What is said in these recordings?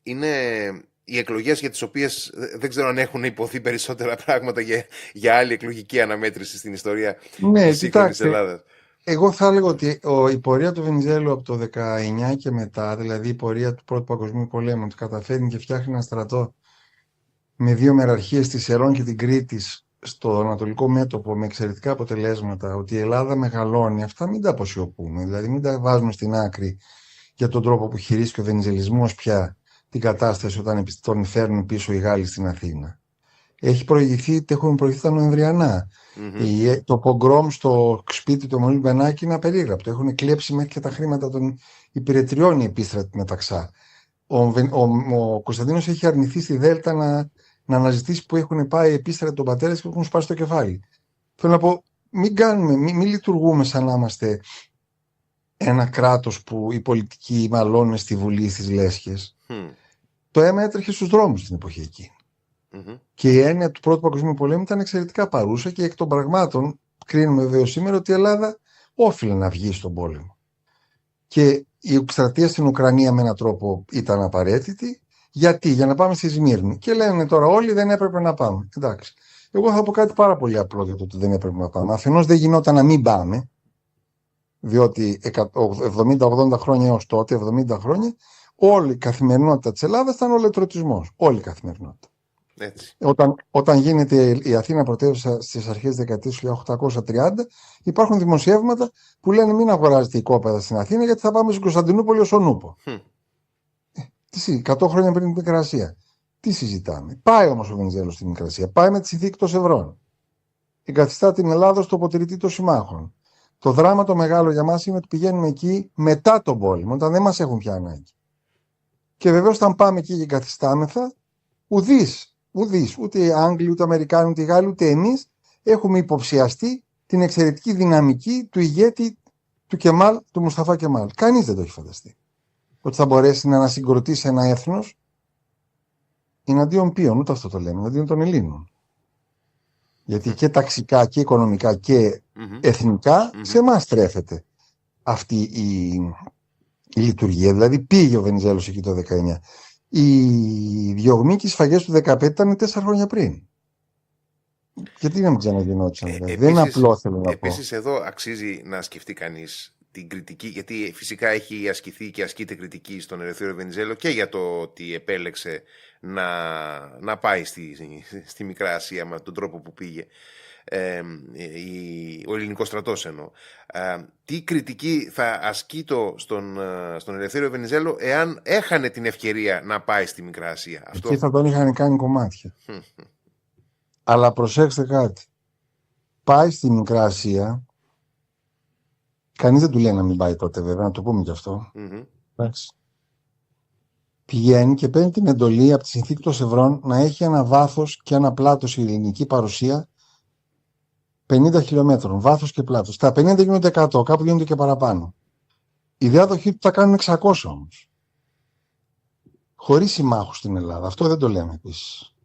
είναι οι εκλογές για τις οποίες δεν ξέρω αν έχουν υποθεί περισσότερα πράγματα για άλλη εκλογική αναμέτρηση στην ιστορία της σύγχρονης Ελλάδας. Εγώ θα έλεγα ότι η πορεία του Βενιζέλου από το 19 και μετά, δηλαδή η πορεία του Πρώτου Παγκοσμίου Πολέμου, ότι καταφέρνει και φτιάχνει ένα στρατό με 2 μεραρχίες, τη Σερών και την Κρήτης, στο ανατολικό μέτωπο με εξαιρετικά αποτελέσματα, ότι η Ελλάδα μεγαλώνει, αυτά μην τα αποσιωπούμε. Δηλαδή μην τα βάζουμε στην άκρη για τον τρόπο που χειρίστηκε ο βενιζελισμός πια την κατάσταση όταν τον φέρνουν πίσω οι Γάλλοι στην Αθήνα. Έχουν προηγηθεί τα Νοεμβριανά. Το πογκρόμ στο σπίτι του Εμμανουήλ Μπενάκη είναι απερίγραπτο. Έχουν κλέψει μέχρι και τα χρήματα των υπηρετριών οι επίστρατοι μεταξά. Ο Κωνσταντίνος έχει αρνηθεί στη Δέλτα να αναζητήσει που έχουν πάει οι επίστρατοι των πατέρας και έχουν σπάσει το κεφάλι. Θέλω να πω, μην λειτουργούμε σαν να είμαστε ένα κράτος που οι πολιτικοί μαλώνουν στη Βουλή στις λέσχες. Το αίμα έτρεχε στους δρόμους την εποχή εκείνη. Και η έννοια του Πρώτου Παγκοσμίου Πολέμου ήταν εξαιρετικά παρούσα και εκ των πραγμάτων κρίνουμε βέβαια σήμερα ότι η Ελλάδα όφιλε να βγει στον πόλεμο. Και η εκστρατεία στην Ουκρανία με έναν τρόπο ήταν απαραίτητη. Γιατί, για να πάμε στη Σμύρνη. Και λένε τώρα όλοι δεν έπρεπε να πάμε. Εντάξει. Εγώ θα πω κάτι πάρα πολύ απλό για το ότι δεν έπρεπε να πάμε. Αφενός δεν γινόταν να μην πάμε, διότι 70-80 χρόνια έως τότε, 70 χρόνια, όλη η καθημερινότητα της Ελλάδας ήταν ο λετρωτισμός. Όλη η καθημερινότητα. Έτσι. Όταν γίνεται η Αθήνα πρωτεύουσα στις αρχές της δεκαετίας του 1830, υπάρχουν δημοσιεύματα που λένε μην αγοράζετε οικόπεδα στην Αθήνα γιατί θα πάμε στην Κωνσταντινούπολη ως ο Νούπο. 100 χρόνια πριν την Μικρασία. Τι συζητάμε. Πάει όμως ο Βενιζέλος στην Μικρασία. Πάει με τη συνθήκη των Σευρών. Εγκαθιστά την Ελλάδα στο αποτηρητή των συμμάχων. Το δράμα το μεγάλο για μας είναι ότι πηγαίνουμε εκεί μετά τον πόλεμο, όταν δεν μας έχουν πια ανάγκη. Και βεβαίως όταν πάμε εκεί και εγκαθιστάμεθα, ούτε οι Άγγλοι, ούτε οι Αμερικάνοι, ούτε οι Γάλλοι, ούτε εμείς έχουμε υποψιαστεί την εξαιρετική δυναμική του ηγέτη του Κεμάλ, του Μουσταφά Κεμάλ. Κανείς δεν το έχει φανταστεί. Ότι θα μπορέσει να ανασυγκροτήσει ένα έθνος εναντίον ποιον, ούτε αυτό το λέμε, εναντίον των Ελλήνων. Γιατί και ταξικά και οικονομικά και εθνικά σε εμάς τρέφεται αυτή η λειτουργία. Δηλαδή πήγε ο Βενιζέλος εκεί το 19. Οι διωγμοί και οι σφαγές του 15 ήταν 4 χρόνια πριν. Γιατί να μην ξαναγινόντουσαν. Δεν είναι απλό, θέλω να πω. Επίσης εδώ αξίζει να σκεφτεί κανείς την κριτική, γιατί φυσικά έχει ασκηθεί και ασκείται κριτική στον Ελευθέριο Βενιζέλο και για το ότι επέλεξε να πάει στη Μικρά Ασία με τον τρόπο που πήγε, ο ελληνικός στρατός εννοώ. Τι κριτική θα ασκεί στον Ελευθέριο Βενιζέλο εάν έχανε την ευκαιρία να πάει στη Μικρά Ασία? Εκεί θα τον είχαν κάνει κομμάτια. Αλλά προσέξτε κάτι. Πάει στη Μικρά Ασία. Κανείς δεν του λέει να μην πάει τότε, βέβαια, να το πούμε κι αυτό. Εντάξει. Πηγαίνει και παίρνει την εντολή από τη συνθήκη των Σευρών να έχει ένα βάθος και ένα πλάτος η ελληνική παρουσία 50 χιλιόμετρων, βάθος και πλάτος. Τα 50 γίνονται 100, κάπου γίνονται και παραπάνω. Οι διάδοχοι του θα κάνουν 600 όμως. Χωρίς συμμάχους στην Ελλάδα. Αυτό δεν το λέμε επίσης.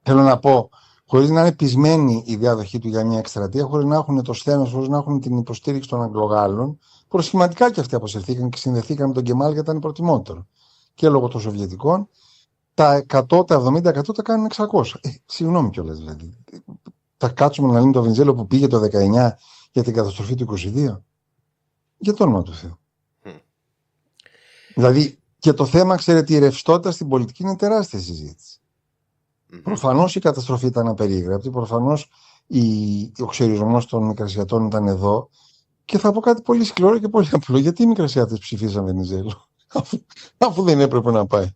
Θέλω να πω, χωρίς να είναι πεισμένοι οι διάδοχοι του για μια εκστρατεία, χωρίς να έχουν το σθένος, χωρίς να έχουν την υποστήριξη των Αγγλογάλων, προσχηματικά και αυτοί αποσυρθήκαν και συνδεθήκαν με τον Κεμάλ γιατί ήταν προτιμότερο. Και λόγω των Σοβιετικών, τα 100, τα 70% τα κάνουν 600. Συγγνώμη κιόλας δηλαδή. Θα κάτσουμε να λέμε το Βενιζέλο που πήγε το 19 για την καταστροφή του 22. Για το όνομα του Θεού. Δηλαδή και το θέμα, ξέρετε, η ρευστότητα στην πολιτική είναι τεράστια συζήτηση. Προφανώς η καταστροφή ήταν απερίγραπτη, προφανώς ο ξερισμός των Μικρασιατών ήταν εδώ και θα πω κάτι πολύ σκληρό και πολύ απλό. Γιατί οι Μικρασιάτες ψηφίσαν Βενιζέλο αφού δεν έπρεπε να πάει?